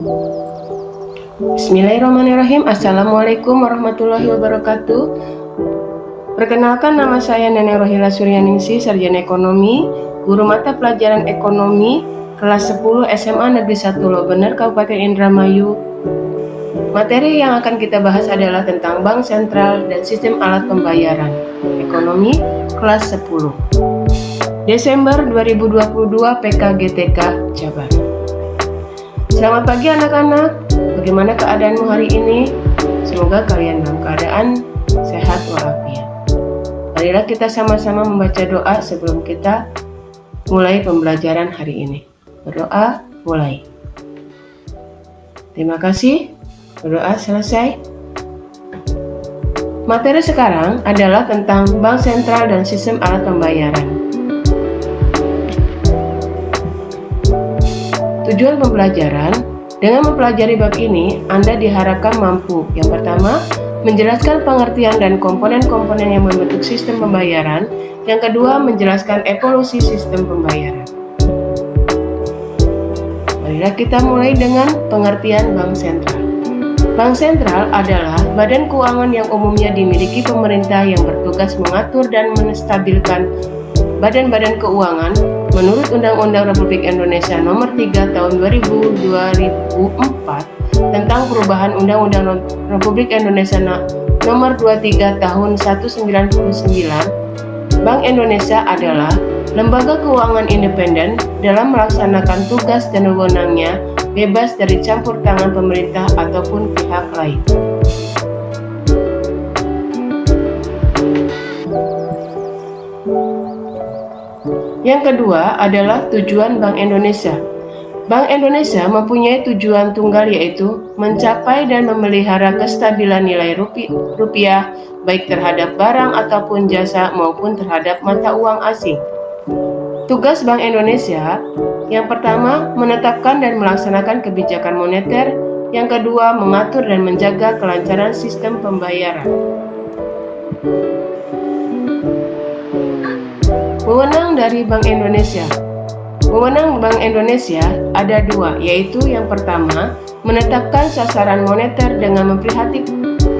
Bismillahirrahmanirrahim. Assalamualaikum warahmatullahi wabarakatuh. Perkenalkan, nama saya Nenek Rohila Suryaningsih, Sarjana Ekonomi, Guru Mata Pelajaran Ekonomi, kelas 10 SMA Negeri 1 Lobener, Kabupaten Indramayu. Materi yang akan kita bahas adalah tentang Bank Sentral dan Sistem Alat Pembayaran Ekonomi, kelas 10. Desember 2022, PKGTK, Jabar. Selamat pagi anak-anak, bagaimana keadaanmu hari ini? Semoga kalian dalam keadaan sehat walafiat. Marilah kita sama-sama membaca doa sebelum kita mulai pembelajaran hari ini. Berdoa, mulai. Terima kasih, berdoa selesai. Materi sekarang adalah tentang Bank Sentral dan Sistem Alat Pembayaran. Tujuan pembelajaran, dengan mempelajari bab ini, Anda diharapkan mampu, yang pertama, menjelaskan pengertian dan komponen-komponen yang membentuk sistem pembayaran, yang kedua, menjelaskan evolusi sistem pembayaran. Marilah kita mulai dengan pengertian Bank Sentral. Bank Sentral adalah badan keuangan yang umumnya dimiliki pemerintah yang bertugas mengatur dan menstabilkan badan-badan keuangan menurut Undang-Undang Republik Indonesia Nomor 3 Tahun 2004 tentang perubahan Undang-Undang Republik Indonesia Nomor 23 Tahun 1999. Bank Indonesia adalah lembaga keuangan independen dalam melaksanakan tugas dan wewenangnya bebas dari campur tangan pemerintah ataupun pihak lain. Yang kedua adalah tujuan Bank Indonesia. Bank Indonesia mempunyai tujuan tunggal, yaitu mencapai dan memelihara kestabilan nilai rupiah baik terhadap barang ataupun jasa maupun terhadap mata uang asing. Tugas Bank Indonesia yang pertama, menetapkan dan melaksanakan kebijakan moneter. Yang kedua, mengatur dan menjaga kelancaran sistem pembayaran. Wewenang dari Bank Indonesia. Wewenang Bank Indonesia ada dua, yaitu yang pertama, menetapkan sasaran moneter dengan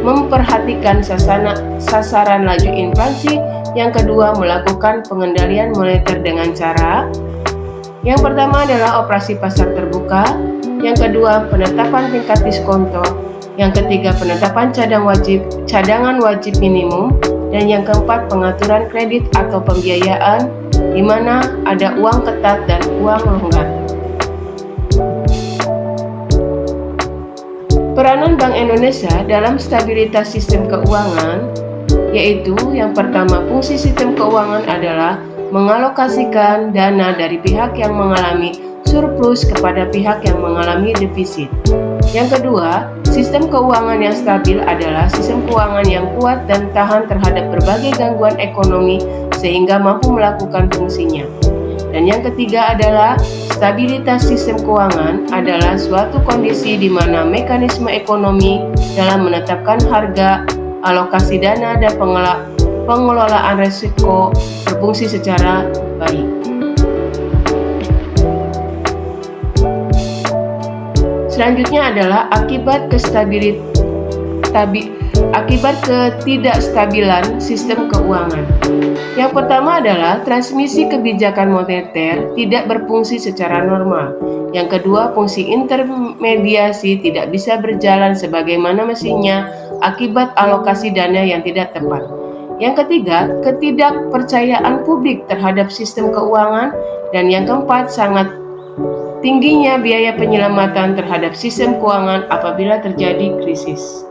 memperhatikan sasaran laju inflasi. Yang kedua, melakukan pengendalian moneter dengan cara yang pertama adalah operasi pasar terbuka, yang kedua, penetapan tingkat diskonto, yang ketiga, penetapan cadangan wajib minimum, dan yang keempat, pengaturan kredit atau pembiayaan di mana ada uang ketat dan uang longgar. Peranan Bank Indonesia dalam stabilitas sistem keuangan, yaitu yang pertama, fungsi sistem keuangan adalah mengalokasikan dana dari pihak yang mengalami surplus kepada pihak yang mengalami defisit. Yang kedua, sistem keuangan yang stabil adalah sistem keuangan yang kuat dan tahan terhadap berbagai gangguan ekonomi sehingga mampu melakukan fungsinya. Dan yang ketiga adalah stabilitas sistem keuangan adalah suatu kondisi di mana mekanisme ekonomi dalam menetapkan harga, alokasi dana, dan pengelolaan risiko berfungsi secara baik. Selanjutnya adalah akibat ketidakstabilan sistem keuangan. Yang pertama adalah transmisi kebijakan moneter tidak berfungsi secara normal. Yang kedua, fungsi intermediasi tidak bisa berjalan sebagaimana mestinya akibat alokasi dana yang tidak tepat. Yang ketiga, ketidakpercayaan publik terhadap sistem keuangan. Dan yang keempat, sangat tingginya biaya penyelamatan terhadap sistem keuangan apabila terjadi krisis.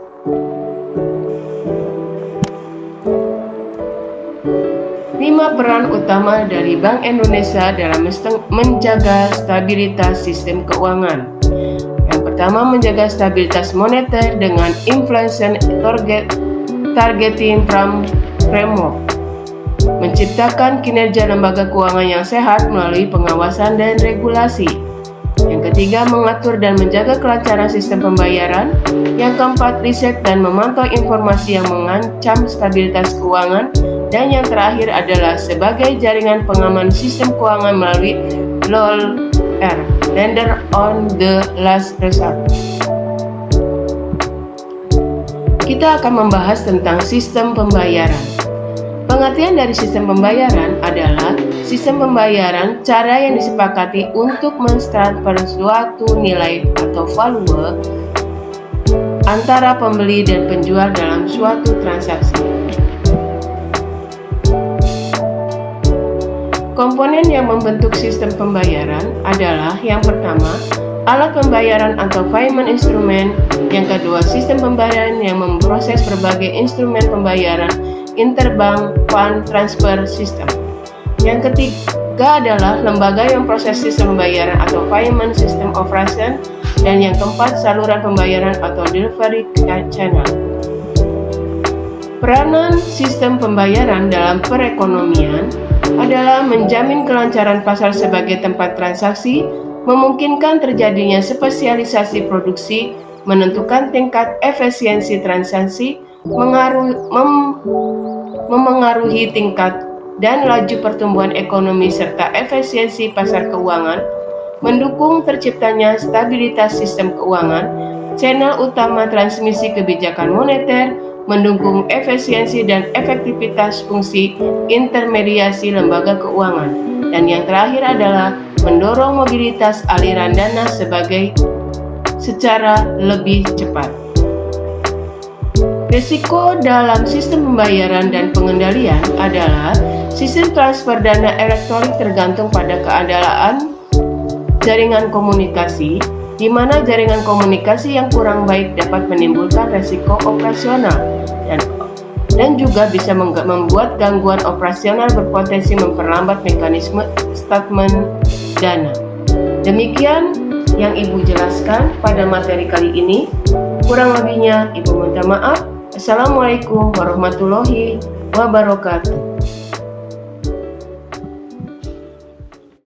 Lima peran utama dari Bank Indonesia dalam menjaga stabilitas sistem keuangan. Yang pertama, menjaga stabilitas moneter dengan inflation targeting framework. Menciptakan kinerja lembaga keuangan yang sehat melalui pengawasan dan regulasi. Yang ketiga, mengatur dan menjaga kelancaran sistem pembayaran. Yang keempat, riset dan memantau informasi yang mengancam stabilitas keuangan. Dan yang terakhir adalah sebagai jaringan pengaman sistem keuangan melalui LOR, Lender on the Last Resort. Kita akan membahas tentang sistem pembayaran. Pengertian dari sistem pembayaran adalah sistem pembayaran cara yang disepakati untuk mentransfer suatu nilai atau volume antara pembeli dan penjual dalam suatu transaksi. Komponen yang membentuk sistem pembayaran adalah yang pertama, alat pembayaran atau payment instrument, yang kedua, sistem pembayaran yang memproses berbagai instrumen pembayaran interbank fund transfer system. Yang ketiga adalah lembaga yang memproses sistem pembayaran atau payment system operation, dan yang keempat, saluran pembayaran atau delivery channel. Peranan sistem pembayaran dalam perekonomian adalah menjamin kelancaran pasar sebagai tempat transaksi, memungkinkan terjadinya spesialisasi produksi, menentukan tingkat efisiensi transaksi, memengaruhi tingkat dan laju pertumbuhan ekonomi serta efisiensi pasar keuangan, mendukung terciptanya stabilitas sistem keuangan, channel utama transmisi kebijakan moneter, mendukung efisiensi dan efektivitas fungsi intermediasi lembaga keuangan, dan yang terakhir adalah mendorong mobilitas aliran dana secara lebih cepat. Risiko dalam sistem pembayaran dan pengendalian adalah sistem transfer dana elektronik tergantung pada keadaan jaringan komunikasi, di mana jaringan komunikasi yang kurang baik dapat menimbulkan risiko operasional dan juga bisa membuat gangguan operasional berpotensi memperlambat mekanisme statement dana. Demikian yang Ibu jelaskan pada materi kali ini. Kurang lebihnya Ibu minta maaf. Assalamualaikum warahmatullahi wabarakatuh.